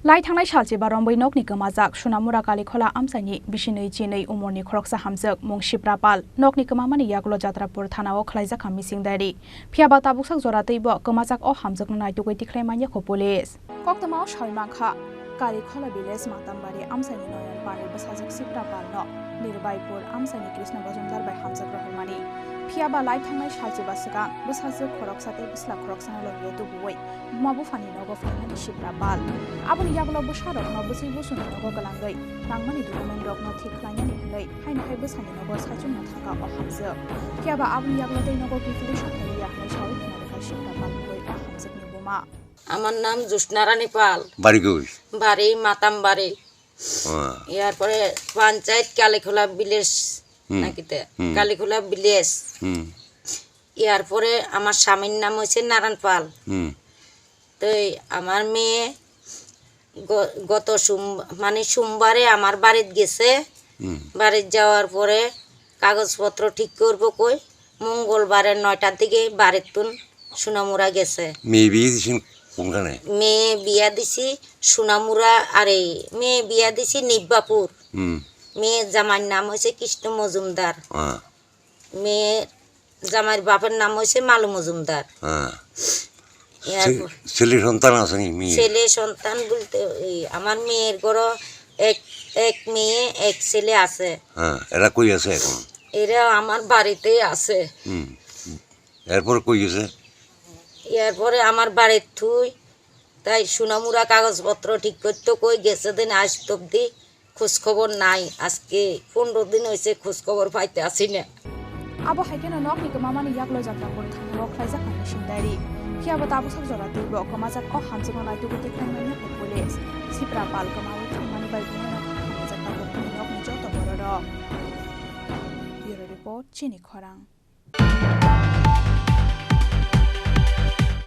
Lai thangnai salche baromboi nok ni kamajak Sunamura Kalikhola amsaini bisinei chinei umorni khoroksa hamjak mung Shiprapal nok ni kamamani yaklo Jatrapur thanao khlaijak ham mising dari phiaba tabuksak jorateibo kamajak o hamjak nai tukoi tikhlaimanya kho police koktamao shalmangkha Kalikhola village matambari amsaini noyan panel basajak Shiprapal no Nirbaipur amsaini Krishna Bajumdar bai hamjak rohmani phiaba lai thangnai salche basaka basajak khoroksate bisla khoroksana logiye tubuoi mabu fani nogo fani Shiprapal aboni yaklo bosarok no bosei bosuni nogo galangai nangmani document rok no thiklainani hlei haina hai bosani nogo sajung na thaka o hamjak phiaba aboni yaklo dei nogo kifili shakari yaknai shawi khana Shiprapal boi o hamjak ni boma আমার নাম জোসনা রানী পাল বাড়ি কই বাড়ি মাতামবাড়ি এরপরে panchayat Kalikhola village নাকিতে Kalikhola village এরপরে আমার স্বামীর নাম হচ্ছে নারায়ণ পাল তো আমার মেয়ে গত সোমবারে আমার বাড়িতে গেছে বাড়িতে যাওয়ার পরে কাগজপত্র ঠিক করবো কই মঙ্গলবারে 9টার দিকে বাড়িতুন সোনামুরা গেছে মেয়ে বিয়া দিছি সোনামুরা আরে মেয়ে বিয়া দিছি নিব্বাপুর মেয়ে জামাইর নাম হয়েছে কৃষ্ণ মজুমদার মেয়ে জামাইর বাপের নাম হয়েছে মালু মজুমদার ছেলে সন্তান আছে ছেলে সন্তান বলতে আমার মেয়ের ঘরে এক মেয়ে এক ছেলে আছে এরা কই আছে এখন এরা আমার বাড়িতে আছে এরপর কই গেছে এরপরে আমার বাড়ির থুই তাই সোনামুরা কাগজপত্র ঠিক করতে কই গেছে দিন আজ অব্দি খোঁজ খবর নাই আজকে 15 দিন হয়েছে খোঁজ খবর পাইতে আসি না abo haikena nok ni kamamani yaklo Jatrapur thanao khlaijak ham mising dari phiaba tabuksak jorateibo kamajak o hamjak nai tukoi tikhlaimanya kho police Shiprapal kamawi thamani bai buna hamjak ta nok ni joto bororo bureau report chini khorang